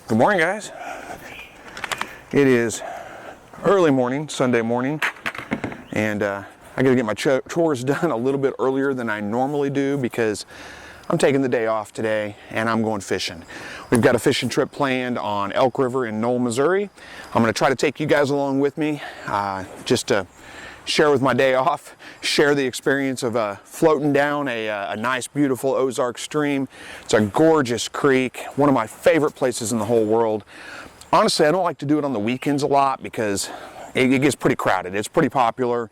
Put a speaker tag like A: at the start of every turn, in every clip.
A: Good morning, guys. It is early morning, Sunday morning, and I gotta get my chores done a little bit earlier than I normally do because I'm taking the day off today and I'm going fishing. We've got a fishing trip planned on Elk River in Knoll, Missouri. I'm gonna try to take you guys along with me just to share with my day off, share the experience of floating down a nice, beautiful Ozark stream. It's a gorgeous creek, one of my favorite places in the whole world. Honestly, I don't like to do it on the weekends a lot because it gets pretty crowded. It's pretty popular.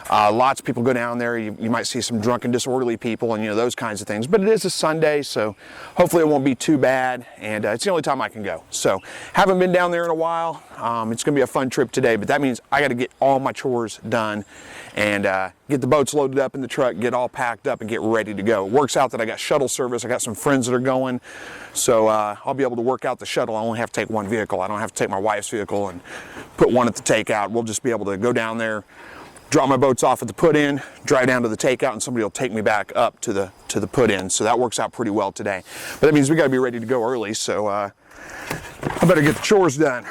A: Lots of people go down there. You might see some drunken, disorderly people and those kinds of things. But it is a Sunday, so hopefully it won't be too bad. And it's the only time I can go. So haven't been down there in a while. It's going to be a fun trip today, but that means I got to get all my chores done and get the boats loaded up in the truck, get all packed up and get ready to go. It works out that I got shuttle service. I got some friends that are going. So I'll be able to work out the shuttle. I only have to take one vehicle. I don't have to take my wife's vehicle and put one at the takeout. We'll just be able to go down there, drop my boats off at the put-in, drive down to the takeout, and somebody will take me back up to the put-in. So that works out pretty well today. But that means we got to be ready to go early. So I better get the chores done.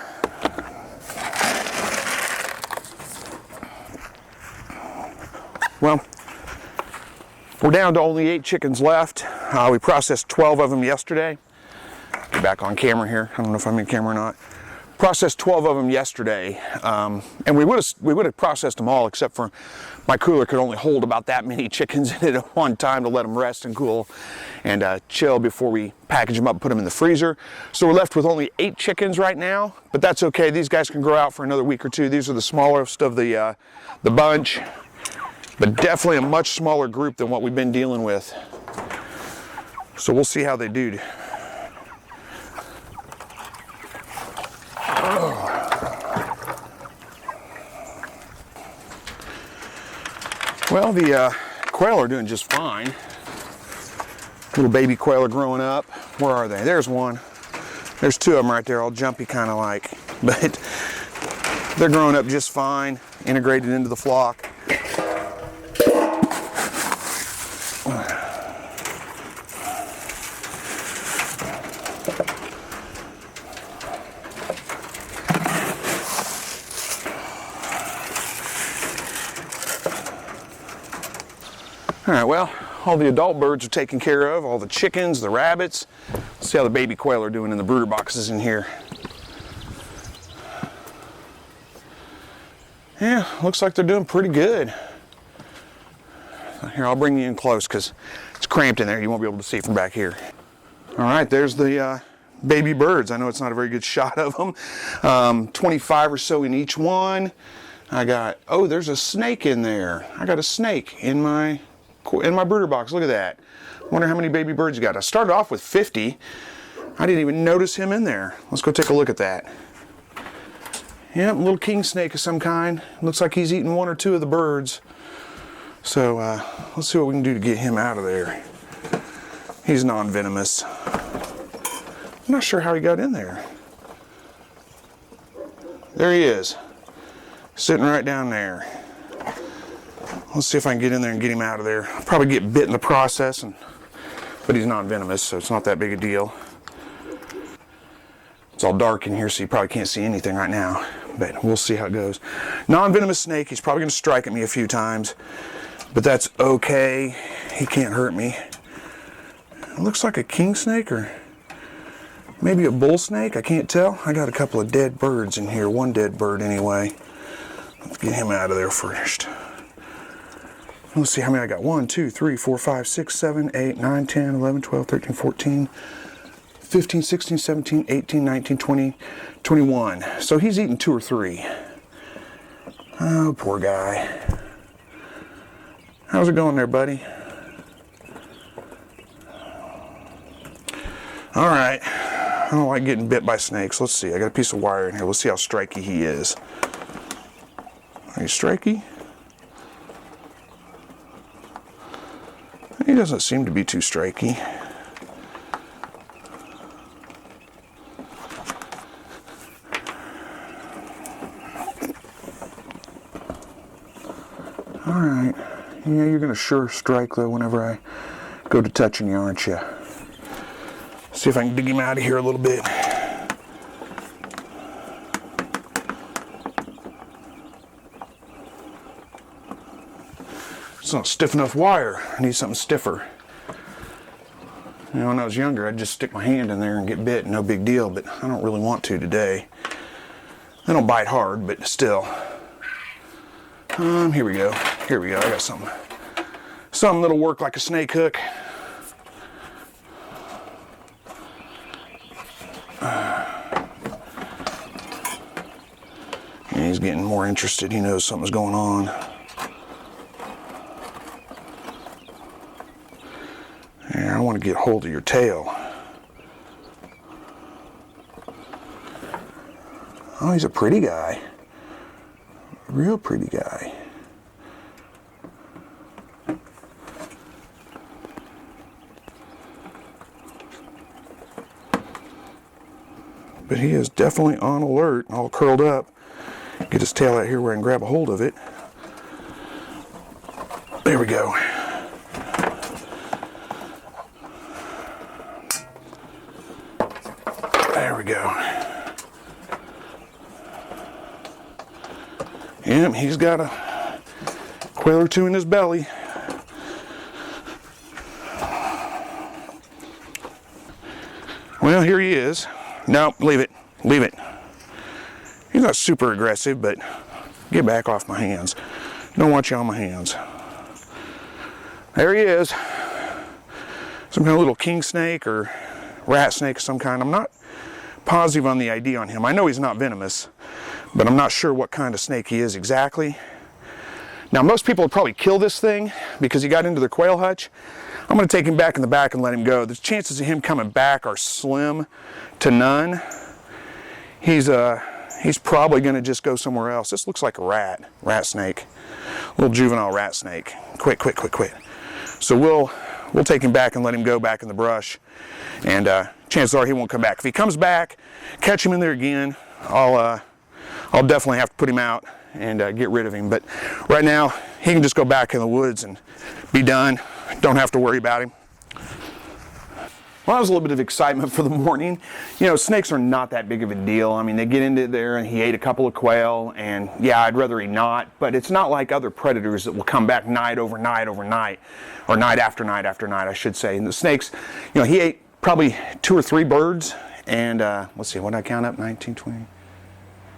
A: Well, we're down to only 8 chickens left. We processed 12 of them yesterday. Get back on camera here. I don't know if I'm in camera or not. Processed 12 of them yesterday, and we would have processed them all, except for my cooler could only hold about that many chickens in it at one time to let them rest and cool and chill before we package them up and put them in the freezer. So we're left with only 8 chickens right now, but that's okay. These guys can grow out for another week or two. These are the smallest of the bunch, but definitely a much smaller group than what we've been dealing with. So we'll see how they do. Well, the quail are doing just fine. Little baby quail are growing up. Where are they? There's one. There's 2 of them right there, all jumpy kind of like. But they're growing up just fine, integrated into the flock. All right, well, all the adult birds are taken care of, all the chickens, the rabbits. Let's see how the baby quail are doing in the brooder boxes in here. Yeah, looks like they're doing pretty good. Here, I'll bring you in close because it's cramped in there. You won't be able to see from back here. All right, there's the baby birds. I know it's not a very good shot of them. 25 or so in each one. I got, oh, there's a snake in there. I got a snake in my brooder box. Look at that. Wonder how many baby birds you got. I started off with 50. I didn't even notice him in there. Let's go take a look at that. Yep, a little king snake of some kind. Looks like he's eating 1 or 2 of the birds. So let's see what we can do to get him out of there. He's non-venomous. I'm not sure how he got in there. There he is. Sitting right down there. Let's see if I can get in there and get him out of there. I'll probably get bit in the process, but he's non-venomous, so it's not that big a deal. It's all dark in here, so you probably can't see anything right now, but we'll see how it goes. Non-venomous snake. He's probably going to strike at me a few times, but that's okay. He can't hurt me. It looks like a king snake or maybe a bull snake. I can't tell. I got a couple of dead birds in here. 1 dead bird anyway. Let's get him out of there first. Let's see how many I got. 1, 2, 3, 4, 5, 6, 7, 8, 9, 10, 11, 12, 13, 14, 15, 16, 17, 18, 19, 20, 21. So he's eaten 2 or 3. Oh, poor guy. How's it going there, buddy? All right. I don't like getting bit by snakes. Let's see. I got a piece of wire in here. Let's see how striky he is. Are you striky? He doesn't seem to be too striky. All right. Yeah, you're going to sure strike, though, whenever I go to touching you, aren't you? See if I can dig him out of here a little bit. It's not stiff enough wire. I need something stiffer. You know, when I was younger, I'd just stick my hand in there and get bit, no big deal, but I don't really want to today. They don't bite hard, but still. Here we go. Here we go. I got something. Something that'll work like a snake hook. And he's getting more interested. He knows something's going on. And I want to get hold of your tail. Oh, he's a pretty guy. Real pretty guy. But he is definitely on alert, all curled up. Get his tail out here where I can grab a hold of it. There we go. There we go. Yep, he's got a quail or two in his belly. Well, here he is. No, leave it. Leave it. He's not super aggressive, but get back off my hands. Don't want you on my hands. There he is. Some kind of little king snake or rat snake of some kind. I'm not positive on the ID on him. I know he's not venomous, but I'm not sure what kind of snake he is exactly. Now, most people would probably kill this thing because he got into the quail hutch. I'm going to take him back in the back and let him go. The chances of him coming back are slim to none. He's probably going to just go somewhere else. This looks like a rat snake, little juvenile rat snake. Quit. So we'll take him back and let him go back in the brush, and chances are he won't come back. If he comes back, catch him in there again, I'll definitely have to put him out and get rid of him. But right now, he can just go back in the woods and be done. Don't have to worry about him. Well, that was a little bit of excitement for the morning. You know, snakes are not that big of a deal. I mean, they get into there and he ate a couple of quail, and yeah, I'd rather he not, but it's not like other predators that will come back night over night, or night after night after night, I should say. And the snakes, you know, he ate probably 2 or 3 birds, and let's see, what did I count up? 19, 20.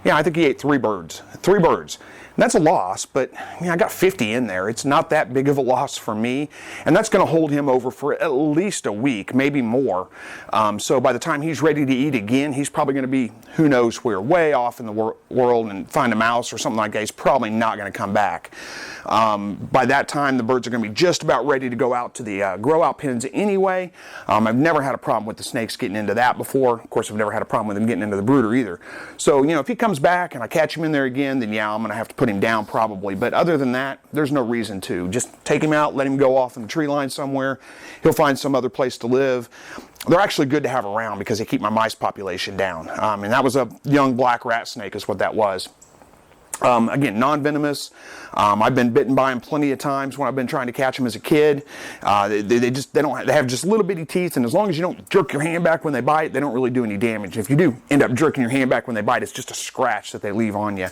A: Yeah, I think he ate 3 birds. 3 birds. And that's a loss, but I mean, I got 50 in there. It's not that big of a loss for me. And that's going to hold him over for at least a week, maybe more. So by the time he's ready to eat again, he's probably going to be, who knows where, way off in the world and find a mouse or something like that. He's probably not going to come back. By that time, the birds are going to be just about ready to go out to the grow-out pens anyway. I've never had a problem with the snakes getting into that before. Of course, I've never had a problem with them getting into the brooder either. So, you know, if he comes back and I catch him in there again, then yeah, I'm going to have to put him down probably. But other than that, there's no reason to. Just take him out, let him go off in the tree line somewhere. He'll find some other place to live. They're actually good to have around because they keep my mice population down. And that was a young black rat snake is what that was. Again, non-venomous. I've been bitten by them plenty of times when I've been trying to catch them as a kid. They have just little bitty teeth, and as long as you don't jerk your hand back when they bite, they don't really do any damage. If you do end up jerking your hand back when they bite, it's just a scratch that they leave on you.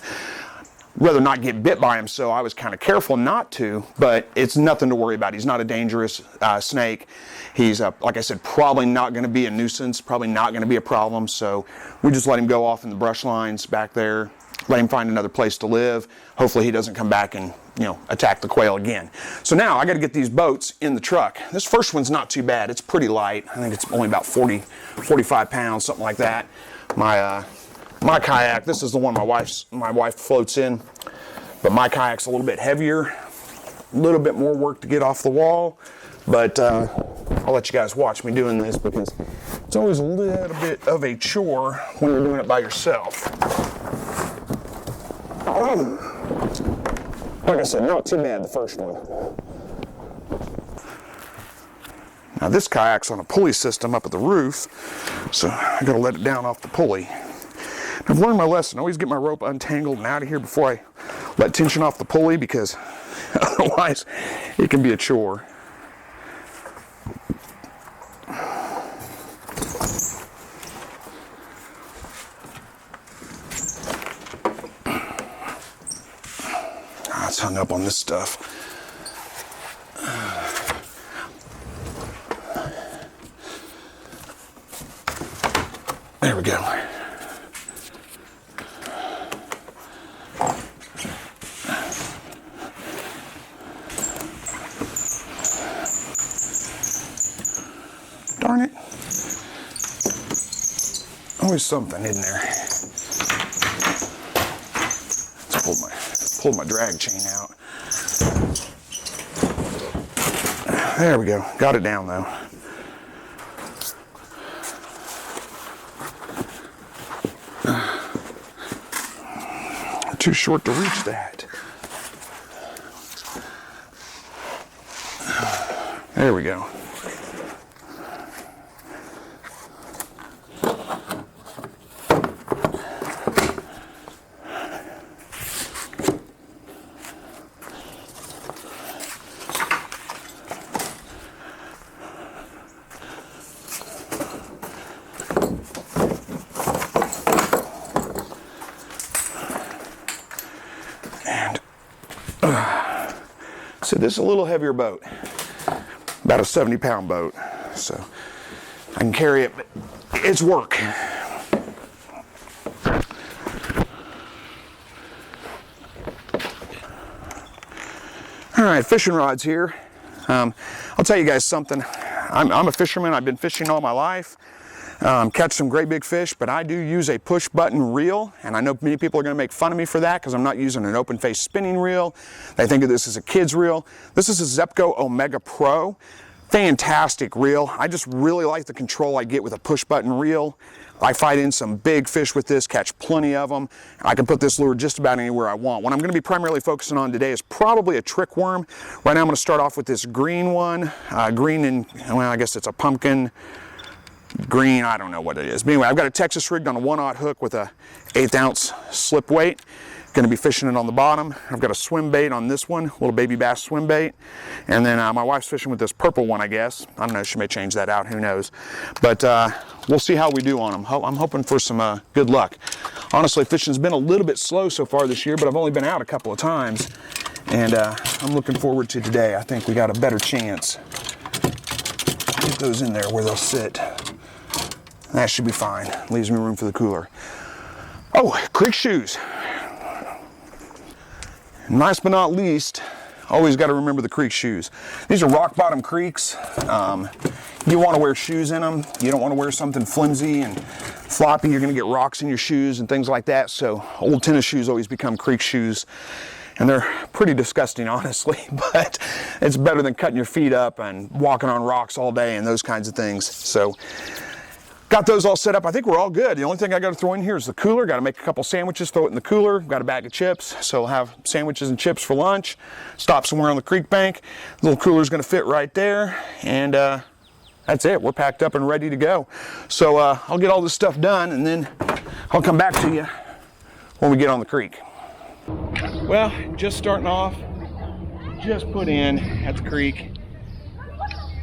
A: Rather not get bit by him, so I was kind of careful not to, but it's nothing to worry about. He's not a dangerous snake. He's, like I said, probably not going to be a nuisance, probably not going to be a problem, so we just let him go off in the brush lines back there, let him find another place to live. Hopefully he doesn't come back and, you know, attack the quail again. So now I got to get these boats in the truck. This first one's not too bad. It's pretty light. I think it's only about 45 pounds, something like that. My kayak, this is the one my wife floats in, but my kayak's a little bit heavier, a little bit more work to get off the wall, but I'll let you guys watch me doing this because it's always a little bit of a chore when you're doing it by yourself. Like I said, not too bad the first one. Now this kayak's on a pulley system up at the roof, so I gotta let it down off the pulley. I've learned my lesson. I always get my rope untangled and out of here before I let tension off the pulley because otherwise it can be a chore. It's hung up on this stuff. There we go. Darn it. Always something in there. Let's pull my drag chain out. There we go. Got it down though. Too short to reach that. There we go. So this is a little heavier boat, about a 70-pound boat, so I can carry it, but it's work. All right, fishing rods here. I'll tell you guys something. I'm a fisherman. I've been fishing all my life. Catch some great big fish, but I do use a push button reel, and I know many people are going to make fun of me for that because I'm not using an open face spinning reel. They think of this as a kid's reel. This is a Zebco Omega Pro. Fantastic reel. I just really like the control I get with a push button reel. I fight in some big fish with this, catch plenty of them. I can put this lure just about anywhere I want. What I'm going to be primarily focusing on today is probably a trick worm. Right now I'm going to start off with this green one. Green and, well, I guess it's a pumpkin green, I don't know what it is. But anyway, I've got a Texas rigged on a 1/0 hook with a 1/8 ounce slip weight. Going to be fishing it on the bottom. I've got a swim bait on this one, little baby bass swim bait. And then my wife's fishing with this purple one, I guess. I don't know, she may change that out, who knows. But we'll see how we do on them. I'm hoping for some good luck. Honestly, fishing's been a little bit slow so far this year, but I've only been out a couple of times. And I'm looking forward to today. I think we got a better chance. Get those in there where they'll sit. That should be fine. Leaves me room for the cooler. Oh, creek shoes. And last but not least, always got to remember the creek shoes. These are rock bottom creeks. You want to wear shoes in them. You don't want to wear something flimsy and floppy. You're going to get rocks in your shoes and things like that. So old tennis shoes always become creek shoes. And they're pretty disgusting, honestly, but it's better than cutting your feet up and walking on rocks all day and those kinds of things. So got those all set up. I think we're all good. The only thing I got to throw in here is the cooler. Got to make a couple sandwiches, throw it in the cooler. Got a bag of chips, so I'll have sandwiches and chips for lunch. Stop somewhere on the creek bank. The little cooler's going to fit right there, and that's it. We're packed up and ready to go. So I'll get all this stuff done, and then I'll come back to you when we get on the creek. Well, just starting off, just put in at the creek.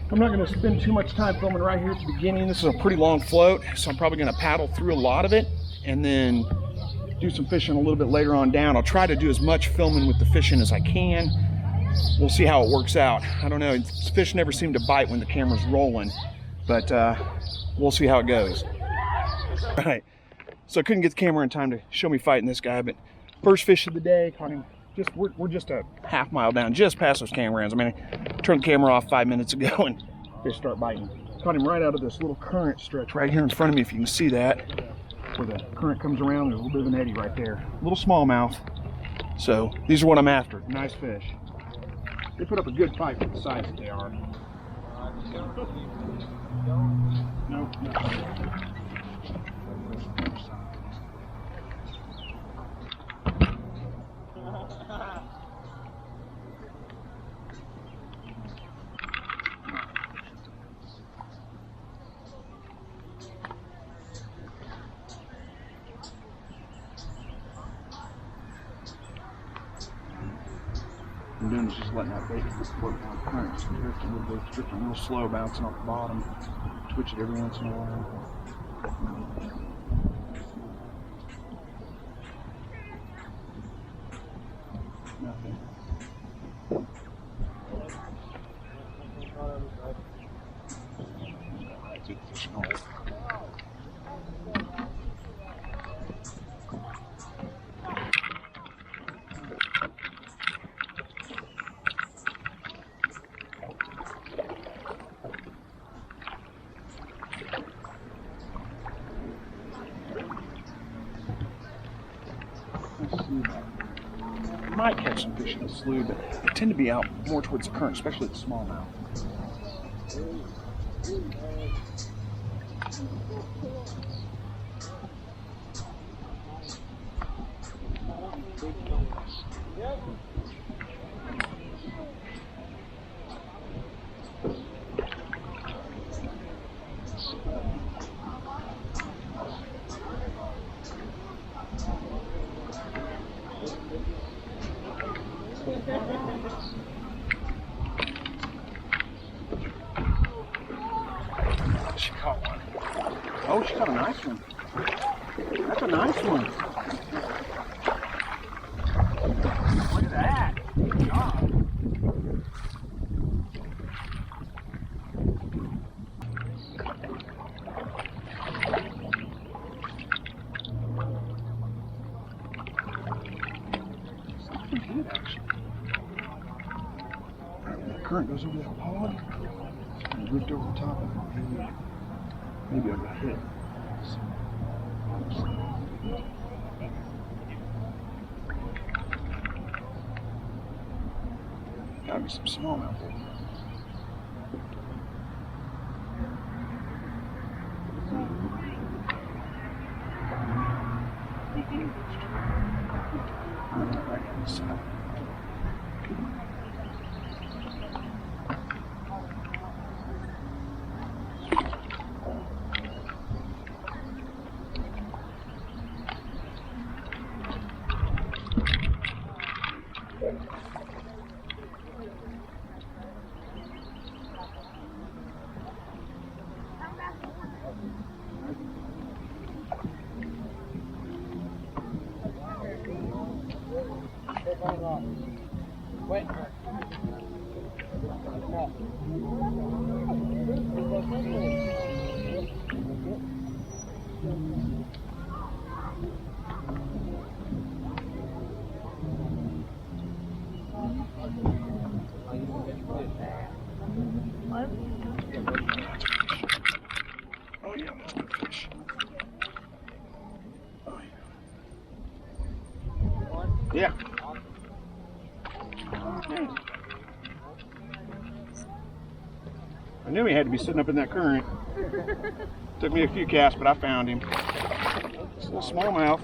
A: I'm not going to spend too much time filming right here at the beginning. This is a pretty long float, so I'm probably going to paddle through a lot of it and then do some fishing a little bit later on down. I'll try to do as much filming with the fishing as I can. We'll see how it works out. I don't know, fish never seem to bite when the camera's rolling, but we'll see how it goes. All right, so I couldn't get the camera in time to show me fighting this guy, but first fish of the day, caught him. We're just a half mile down, just past those camaroons. I mean, I turned the camera off 5 minutes ago and fish start biting. Caught him right out of this little current stretch right here in front of me, if you can see that. Where the current comes around, there's a little bit of an eddy right there. A little smallmouth. So these are what I'm after. Nice fish. They put up a good fight for the size that they are. Nope. I'm doing is just letting that bait float down the current. Just drifting a little bit, drifting real slow, bouncing off the bottom. Twitch it every once in a while. Nothing. might catch some fish in the slough, but they tend to be out more towards the current, especially the smallmouth. She caught one. Oh, she caught a nice one. That's a nice one. Look at that. Good job. Something good, actually. The current goes over that log and drift over the top of it. Maybe I got hit. Gotta be some smallmouth there. Right on the side.
B: Wait.
A: Oh yeah, that's good fish. Oh yeah. Yeah. I knew he had to be sitting up in that current. Took me a few casts, but I found him. It's a little smallmouth.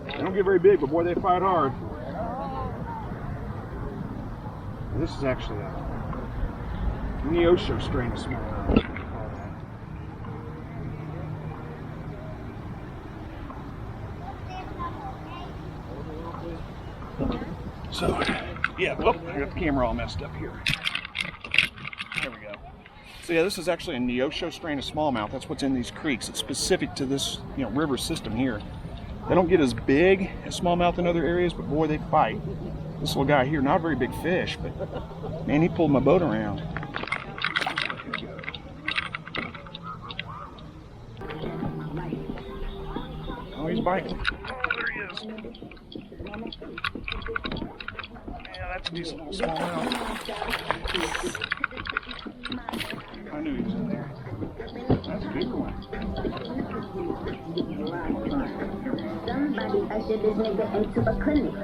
A: They don't get very big, but boy, they fight hard. This is actually a Neosho strain of smallmouth. So, yeah, oh, I got the camera all messed up here. There we go. So yeah, this is actually a Neosho strain of smallmouth. That's what's in these creeks. It's specific to this, river system here. They don't get as big as smallmouth in other areas, but boy, they fight. This little guy here, not a very big fish, but man, he pulled my boat around. Oh, he's biting. Oh, there he is. Yeah, that's a decent little smallmouth. I knew he was in there. That's a big one.
C: Somebody ushered this nigga into a clinic.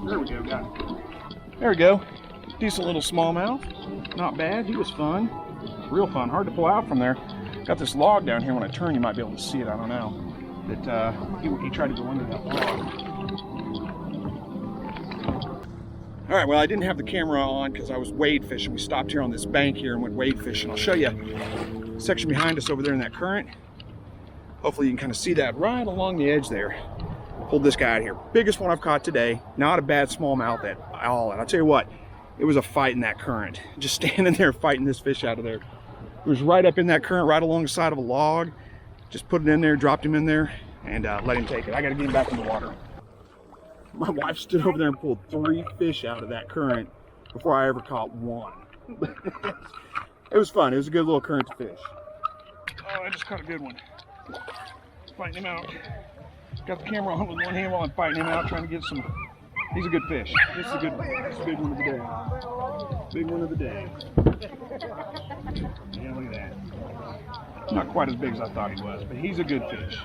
A: There we go, got it. There we go. Decent little smallmouth. Not bad. He was fun. Real fun. Hard to pull out from there. Got this log down here. When I turn, you might be able to see it. I don't know. But he tried to go under that log. All right, well, I didn't have the camera on because I was wade fishing. We stopped here on this bank here and went wade fishing. I'll show you a section behind us over there in that current. Hopefully you can kind of see that right along the edge there. Pulled this guy out here. Biggest one I've caught today. Not a bad smallmouth at all. And I'll tell you what, it was a fight in that current. Just standing there fighting this fish out of there. It was right up in that current, right along the side of a log. Just put it in there, dropped him in there, and let him take it. I got to get him back in the water. My wife stood over there and pulled 3 fish out of that current before I ever caught one. It was fun. It was a good little current to fish. Oh, I just caught a good one. Fighting him out. Got the camera on with one hand while I'm fighting him out, trying to get some. He's a good fish. This is a good one. This is a big one of the day. Big one of the day. Yeah, look at that. Not quite as big as I thought he was, but he's a good fish.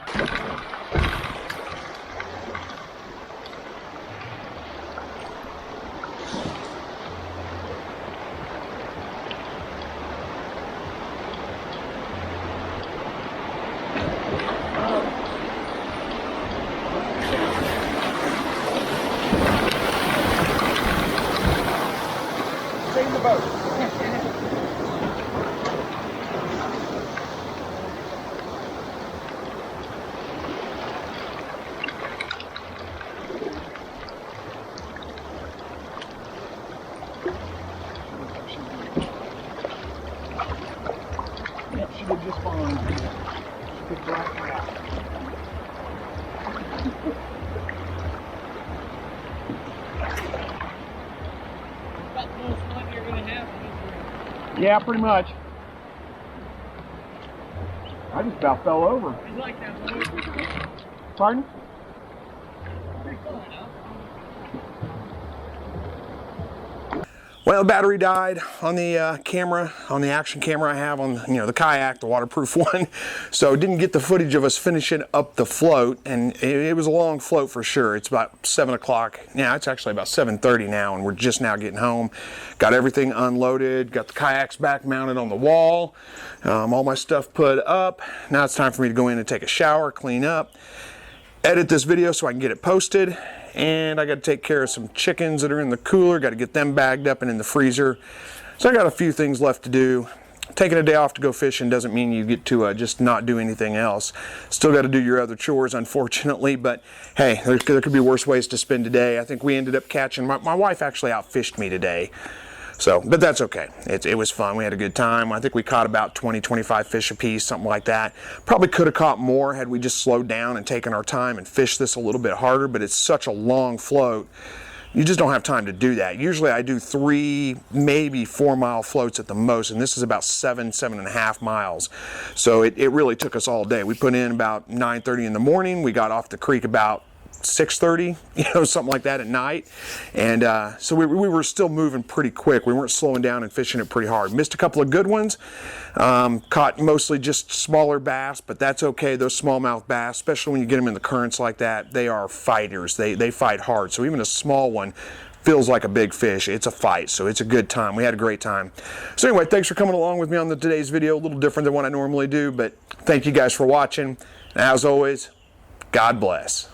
A: Stay in the boat. Yep, she did just fine. She picked right out.
B: About the most fun you're going to have.
A: Yeah, pretty much. I just about fell over.
B: It's like that.
A: Pardon?
B: Pretty fun, huh?
A: Well, the battery died on the camera, on the action camera I have on, the kayak, the waterproof one. So didn't get the footage of us finishing up the float, and it was a long float for sure. It's about 7 o'clock. Yeah, it's actually about 7:30 now, and we're just now getting home. Got everything unloaded, got the kayaks back mounted on the wall, all my stuff put up. Now it's time for me to go in and take a shower, clean up, edit this video so I can get it posted. And I got to take care of some chickens that are in the cooler, got to get them bagged up and in the freezer. So I got a few things left to do. Taking a day off to go fishing doesn't mean you get to just not do anything else. Still got to do your other chores, unfortunately, but hey, there could be worse ways to spend a day. I think we ended up catching, my wife actually outfished me today. So, but that's okay. It was fun. We had a good time. I think we caught about 20, 25 fish a piece, something like that. Probably could have caught more had we just slowed down and taken our time and fished this a little bit harder, but it's such a long float. You just don't have time to do that. Usually I do 3, maybe 4 mile floats at the most, and this is about 7.5 miles. So it really took us all day. We put in about 9:30 in the morning. We got off the creek about 6:30, something like that at night. And so we were still moving pretty quick. We weren't slowing down and fishing it pretty hard. Missed a couple of good ones. Caught mostly just smaller bass, but that's okay. Those smallmouth bass, especially when you get them in the currents like that, they are fighters. They fight hard. So even a small one feels like a big fish. It's a fight, so it's a good time. We had a great time. So anyway, thanks for coming along with me on today's video. A little different than what I normally do, but thank you guys for watching. And as always, God bless.